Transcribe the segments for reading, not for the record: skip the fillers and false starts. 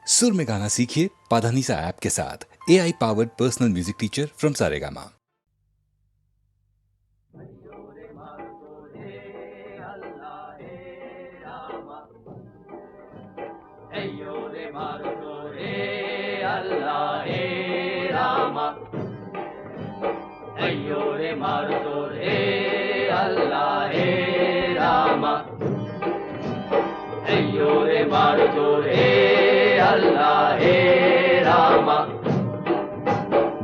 सुर में गाना सीखिए पाधानीसा ऐप के साथ। AI powered personal music teacher from Saregama.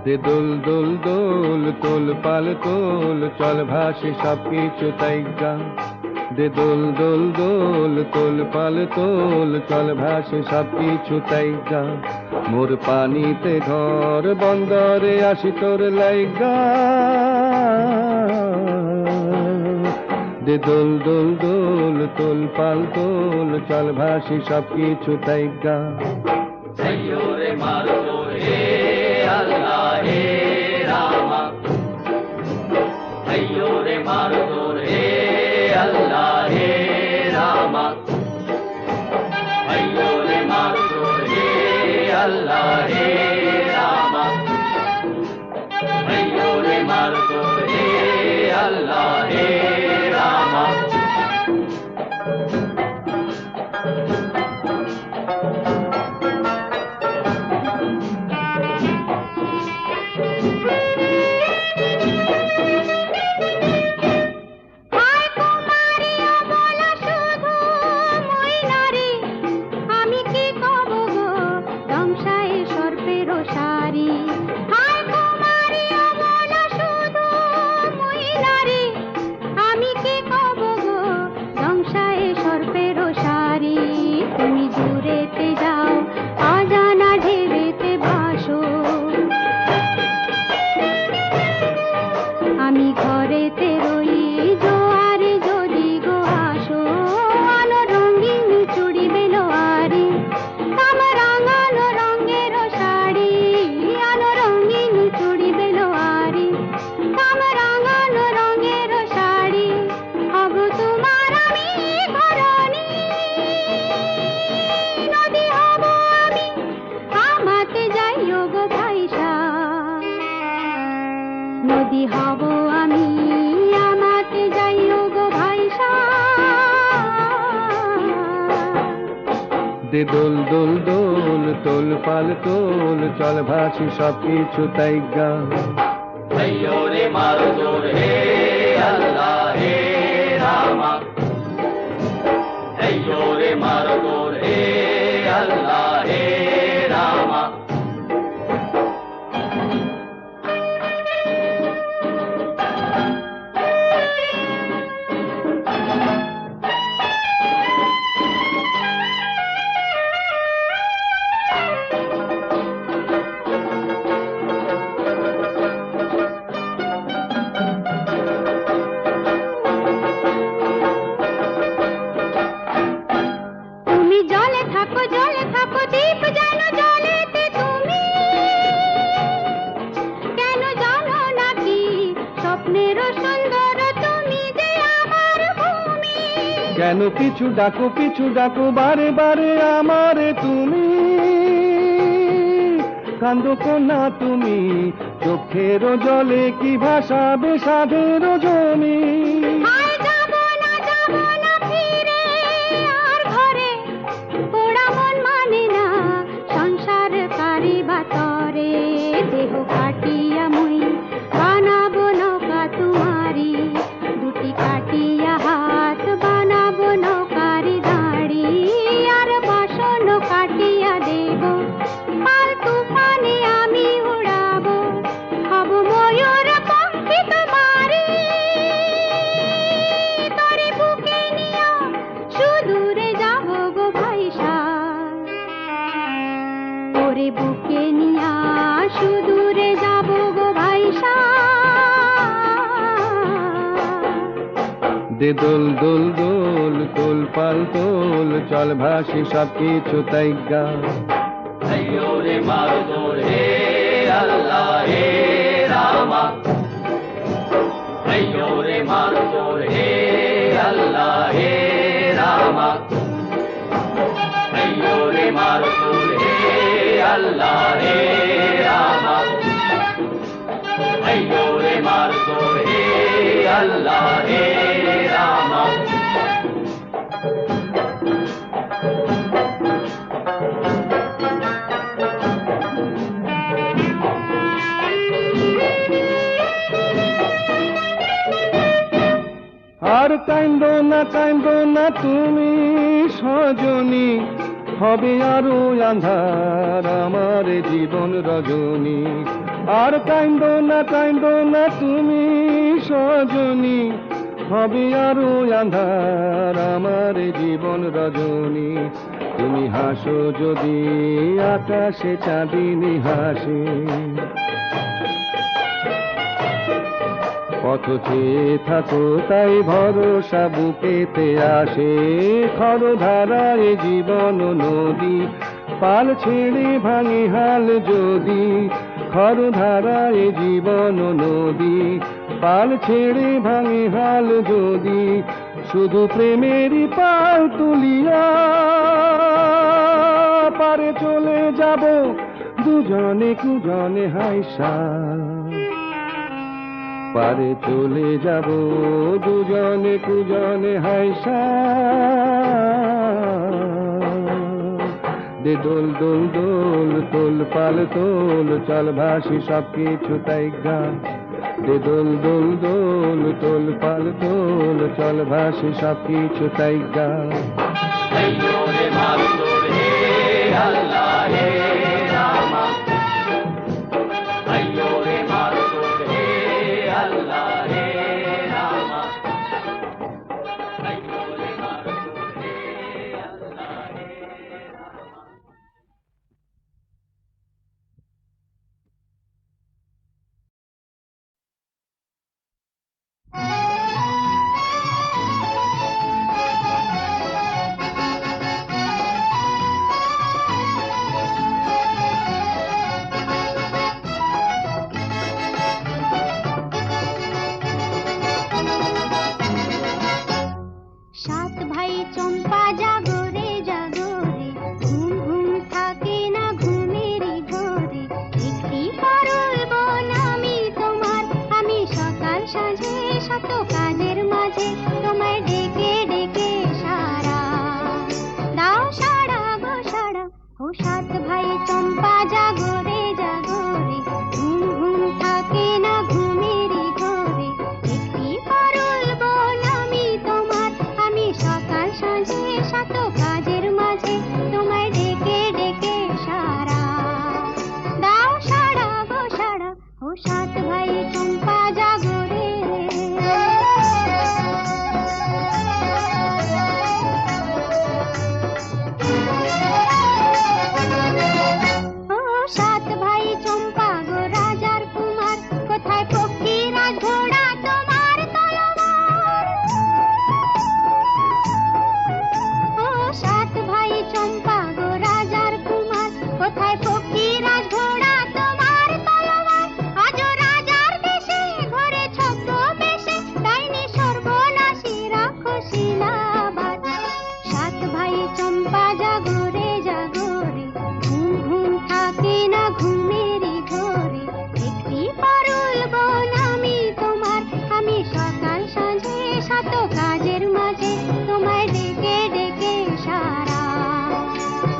দে দোল দোল দোল তোল পাল তোল চল ভাসে সব কিছু তাইগা। দে দোল দোল দোল তোল পাল তোল চল ভাসে সব কিছু তাইগা। মোর পানিতে ঘর বন্দরে আসি তোর লাইগা। দে দোল দোল দোল তোল পাল তোল চল ভাসে সব কিছু তাইগা। নদী হব আমি আমাতে যাইও গো ভাইসা। দে দোল দোল দোল তোল পাল তোল চল ভাসি সব কিছু তাইগা। রে মারো তোর হে আল্লাহ হে রামা। রে মারো তোর হে আল্লাহ হে রামা। কেন পিছু ডাকো বারে বারে আমারে তুমি। কান্দো কন্যা তুমি চোখের জলে কি ভাসাবে সাধের জমি। সংসার কারি বাতরে দেহ কাটিয়া মুই বানাবো নৌকা তোমারি। দুটি কাটিয়া হাত বানাবো নৌকারি দাঁড়ি। আর বাসন কাটিয়া দেব পাল তুফানে আমি উড়াবো। হব ময়ূর পঙ্খী তোমারি। তোরে বুকে নিয়া সুদূরে যাব গো ভাইসা। তোরে বুকে নিয়া সুদূরে যাব গো ভাইসা। দে দোল দোল দোল তোল পাল তোল চল ভাসি সব কিছু তাইগা। রে মারো তোর হে আল্লাহ হে রামা। রে মারো তোর হে আল্লাহ হে রামা। রে মারো তোর হে Allah he Rama Ayyo re margo he Allah he Rama আর কান্দো না তুমি সজনী হবে আরো আন্ধার আমার জীবন রজনী আর কান্দো না তুমি সজনী হবে আরো আন্ধার আমার জীবন রজনী তুমি হাসো যদি আকাশে চাঁদিনী হাসে পথ চেয়ে থাকো তাই ভরসা বুকেতে আসে খরধারায় জীবন নদী পাল ছেড়ে ভাঙে হাল যদি খরধারায় জীবন নদী পাল ছেড়ে ভাঙে হাল যদি শুধু প্রেমেরই পাল তুলিয়া পারে চলে যাব দুজনে কুজনে হাইসা পারে চলে যাব দুজনে কুজনে হাইসা দে দোল দোল দোল তোল পাল তোল চল ভাসি সব কিছু তাই গান দে দোল দোল দোল তোল পাল তোল চল ভাসি সব কিছু তাই গান Ayyo re margo he Allah he Rama Ayyo re margo he Allah he Rama Ayyo re margo he Allah he Rama সাত ভাই চম্পা জাগো রে ঘুম ঘুম থাকে না ঘুমেরই ঘরে একটি পারুল বোন আমি তোমার আমি সকাল সাঁঝে শত কাজের মাঝে তোমায় ডেকে ডেকে সারা দাও সারা গো সারা ও সাত ভাই চম্পা জাগো রে ঘুম ঘুম থাকে না ঘুমেরই ঘরে একটি পারুল বোন আমি তোমার আমি সকাল সাঁঝে শত কাজের মাঝে তোমায় ডেকে ডেকে সারা দাও সারা গো সারা ও সাত ভাই চম্পা জাগো রে ও সাত ভাই চম্পা গো রাজার কুমার কোথায় ফকিরাজ ঘোড়া তোমার তলোয়ার ও সাত ভাই চম্পা গো রাজার কুমার কোথায় ফকিরাজ ঘোড়া তোমার তলোয়ার আজও রাজার দেশে ঘরে ছদ্মবেশে ডাইনি সর্বনাশী রাক্ষসীলাবাদ সাত ভাই চম্পা জাগো রে ঘুম ঘুম থাকে না ঘুমেরই ঘরে একটি পারুল বোন আমি তোমার আমি সকাল সাঁঝে শত কাজের মাঝে তোমায় ডেকে ডেকে সারা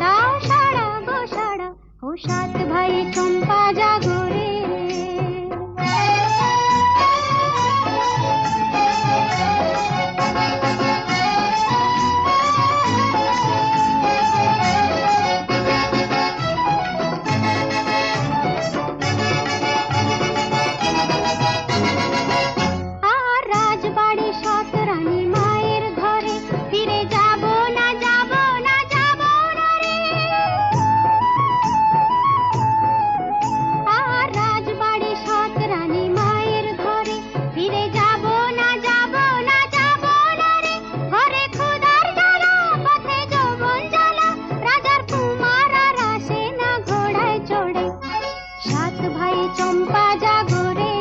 দাও সারা গো সারা ও সাত ভাই চম্পা জাগো রে আর রাজবাড়ি সৎ রানী মায়ের ঘরে ফিরে যাব না রে আর রাজবাড়ি সৎ রানী মায়ের ঘরে ফিরে যাব না রে ঘরে ক্ষুধার জ্বালা পথে যৌবন জ্বালা রাজার কুমার আর আসে না ঘোড়ায় চড়ে সাত ভাই চম্পা জাগো রে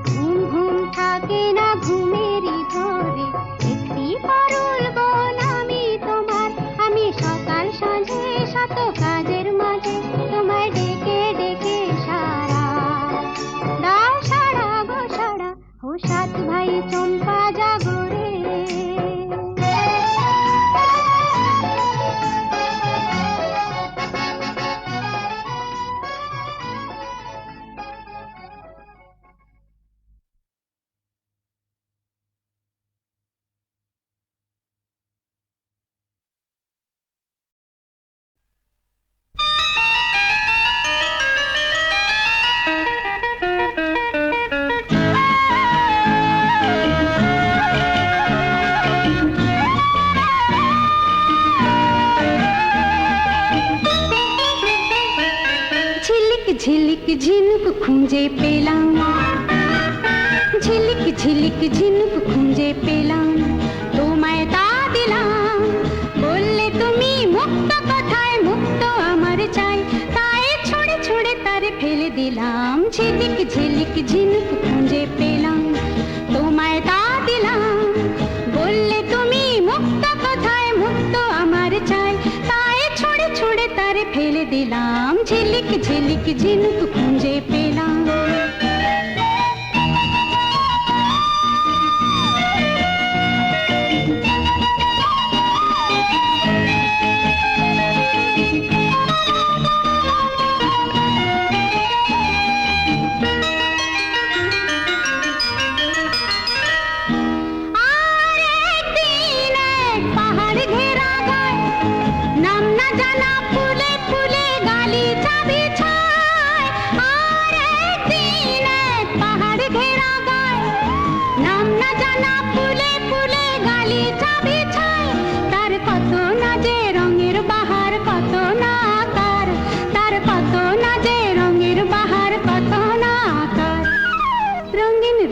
ঘুম ঘুম থাকে না ঘুমেরই ঘরে একটি পারুল বোন আমি তোমার আমি সকাল সাঁঝে শত কাজের মাঝে ঝিলিক ঝিনুক খুঁজে পেলাম, ঝিলিক ঝিলিক ঝিনুক খুঁজে পেলাম, তোমায় তা দিলাম। বললে তুমি মুক্ত কথায় মুক্ত আমার চাই, তাই ছুঁড়ে ছুঁড়ে তারে ফেলে দিলাম। ঝিলিক ঝিলিক ঝিনুক খুঁজে পেলাম, তোমায় তা দিলাম। বললে তুমি মুক্ত কথায় মুক্ত আমার চাই, তাই ছুঁড়ে ছুঁড়ে তারে ফেলে দিলাম। ঝিলিক ঝিলিক ঝিনুক খুঁজে পেলাম।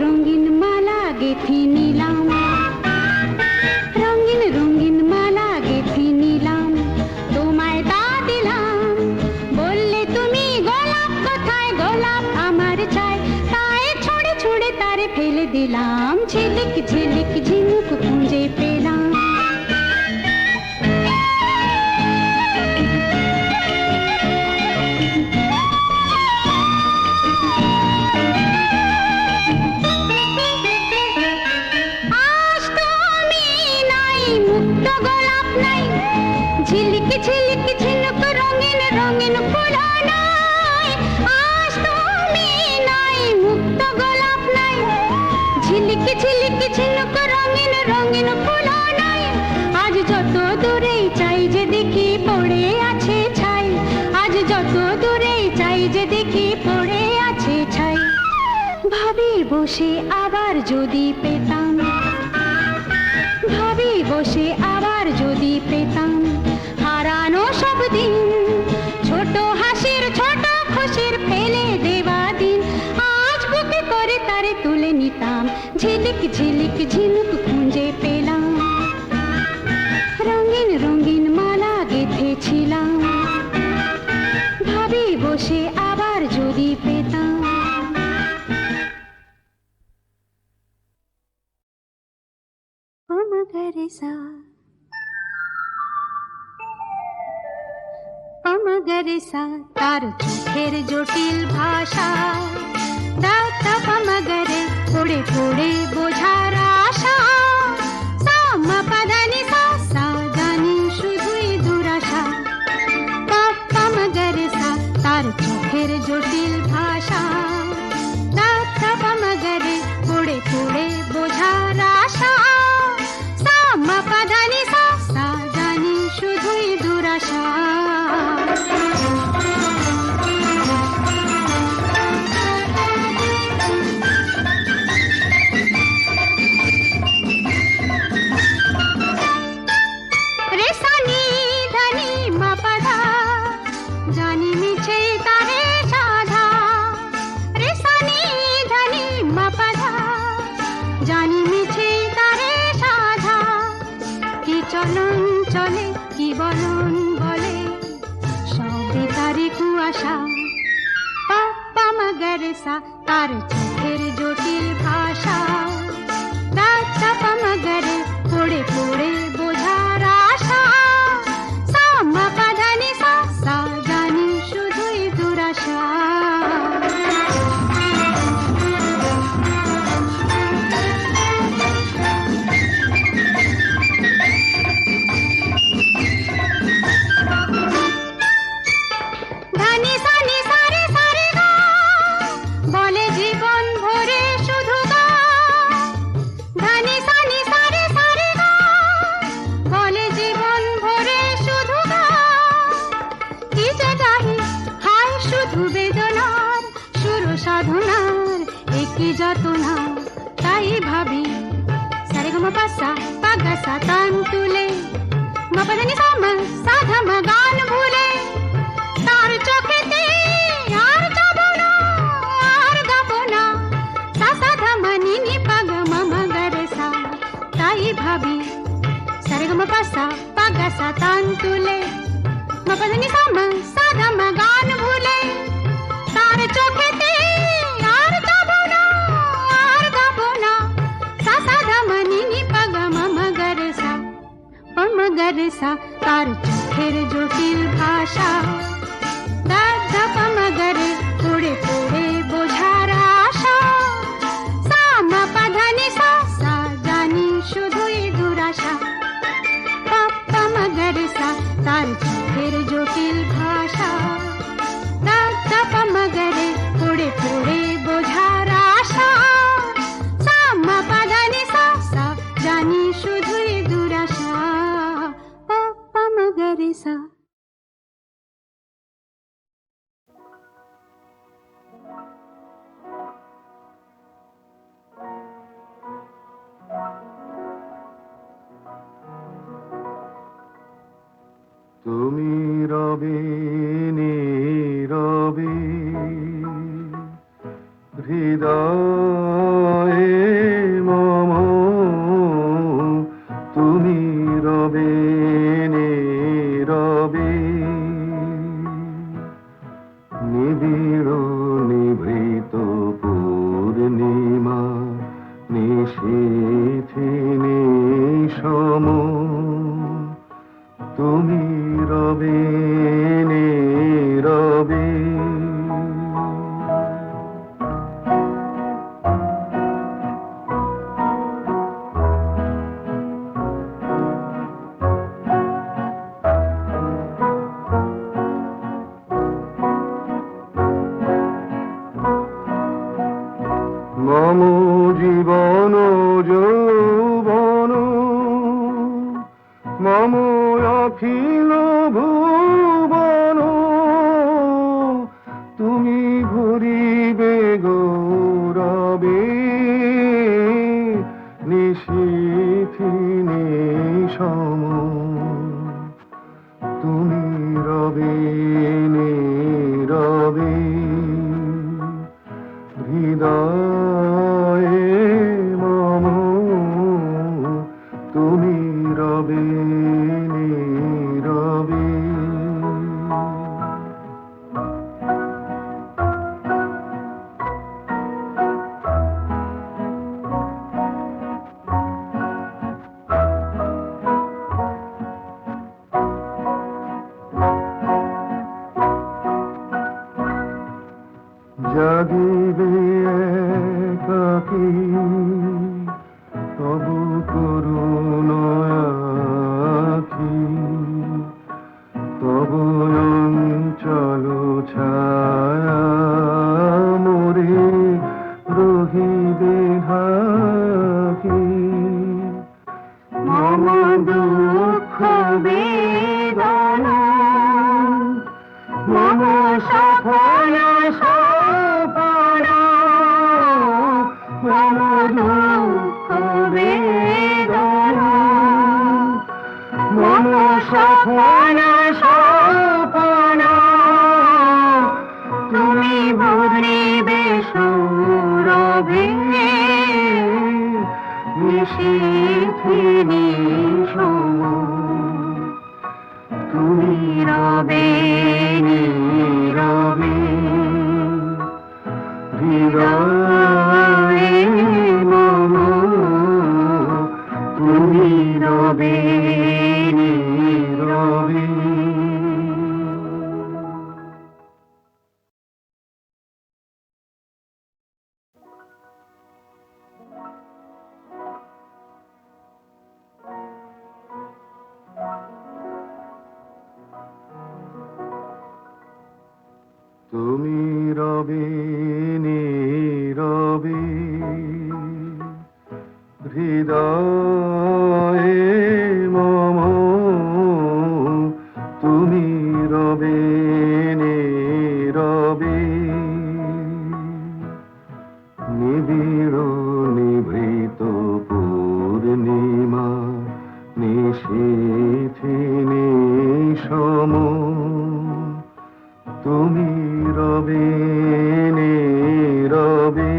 রঙিন মালা গেথে নিলাম, রঙিন রঙিন মালা গেথে নিলাম, তোমায় তা দিলাম। বললে তুমি গোলাপ কোথায় গোলাপ আমার চাই, তাই ছুঁড়ে ছুঁড়ে তারে ফেলে দিলাম। ঝিলিক ঝিলিক ঝিনুক খুঁজে পেলাম। ঝিলিক ঝিলিক ঝিনুক রঙিন রঙিন ফুল নাই, আজ তুমি নাই মুক্ত গোলাপ নাই। ঝিলিক ঝিলিক ঝিনুক রঙিন রঙিন ফুল নাই, আজ যত দূরেই চাই যে দেখি পড়ে আছে ছাই, আজ যত দূরেই চাই যে দেখি পড়ে আছে ছাই। ভাবি বসে আবার যদি পেতাম, ভাবি বসে আবার যদি পেতাম হারানো সব দিন, ছোট হাসির ছোট খুশির ফেলে দেওয়া দিন, আজ বুকে করে তারে তুলে নিতাম। ঝিলিক ঝিলিক ঝিনুক খুঁজে পেলাম, রঙিন রঙিন মালা গেঁথেছিলাম। ভাবি বসে আবার যদি পেতাম। পমগরেসা পমগরেসা তার চোখের জটিল ভাষা, দাতা পমগরে পড়ে পড়ে বোঝার আশা। সামা পাদানি সা সা জানি শুধুই দুরাশা। পমগরেসা তার চোখের জটিল ভাষা, দাতা পমগরে পড়ে পড়ে বোঝার আশা। সামা পাদানি সা সা জানি শুধুই দুরাশা। জানি মিছে তারে সাধা, রেসানি ধনি মাপাধা, জানি মিছে তারে সাধা। কি চলন চলে কি বলন বলে, সবে তারে কুয়াশা। পাপ্পা মগরেসা তার চোখের জটিল ভাষা, দাতা পমগরে পড়ে পড়ে বোঝার আশা। সামা পাধানি সা সা জানি শুধুই দুরাশা। ধানি সানি সারে সারে গা, বলে জীবন ভরে শুধু গা। ধানি সানি সারে সারে গা, বলে জীবন ভরে শুধু গা। কি যে গাহি হায় শুধু বেদনার, সুর সাধনার একই যাতনা। তাই ভাবি সারে গা মা পাসা পাগা সা তান তুলে, মা পাদানি সামা সাধা মা গান ভুলে। তার চোখেতে আর মগরেসা তার চোখের জটিল ভাষা দাদা পামগরে পড়ে পড়ে বোঝার আশা সামা পাধানি সা সা জানি শুধুই দুরাশা পাপ্পা মগরেসা তার চোখের জটিল ভাষা দাদা পামগরে পড়ে পড়ে বোঝার আশা সামা পাধানি সা সা জানি শুধুই দুরাশা পাপ্পা মগরেসা। তুমি রবে নীরবে হৃদয়ে মম, তুমি রবে নীরবে নিবিড় নিভৃত পূর্ণিমা নিশীথি নিশম, তুমি রবে নীরবে। মম জীবন যৌবন মম অখিল ভুবন, তুমি ভরিবে গৌরবে নিশীথি নিশম, তুমি রবে নীরবে হৃদয়ে মম, তুমি রবে নীরবে। জাগিবে একাকী তবু করুণ আখি, তবু অঞ্চল ছায়া মোরে রহিবে ঢাকি। মম দুঃখ বেদনা মম সফল সপনা, মম দুঃখ বেদনা মম সফল সপনা, তুমি ভরিবে সৌরভে নিশীথি নিশম, তুমি রবে নীরবে হৃদয়ে মম, তুমি রবে নীরবে। তুমি রবে নীরবে হৃদয়ে মম, তুমি রবে নীরবে নিবিড় নিভৃত পূর্ণিমা নিশীথি নিশম, তুমি রবে নীরবে।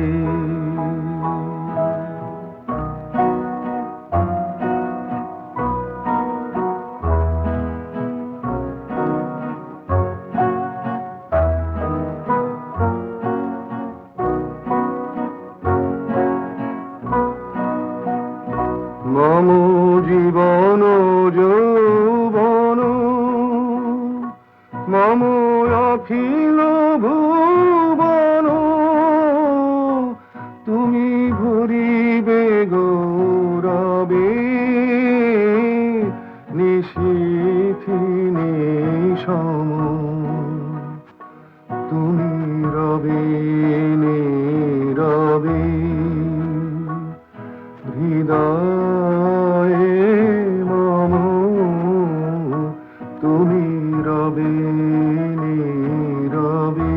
মম জীবন যৌবন মম অখিল ভুবন তুমি ভরিবে গৌরবে নিশীথি নিশম তুমি রবে নীরবে হৃদয়ে মম তুমি রবে নীরবে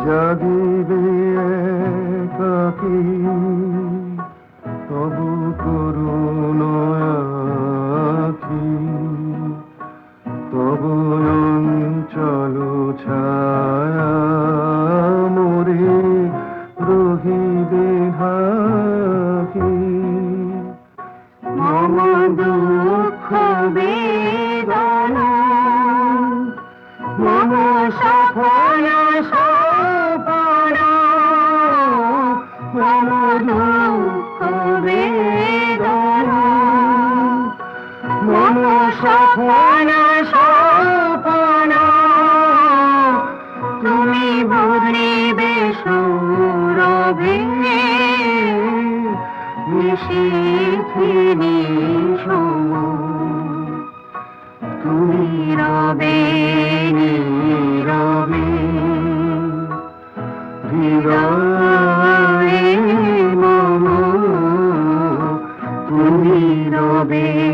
জাগিবে একাকী তবু করুণ আখি তবু অঞ্চল ছায়া মোরে রহিবে ঢাকি মম দুঃখ বেদনা মম সফল সপনা মম দুঃখ বেদনা মম সফল সপনা তুমি ভরিবে সৌরভে নিশীথি নিশম তুমি রবে নীরবে হৃদয়ে মম তুমি রবে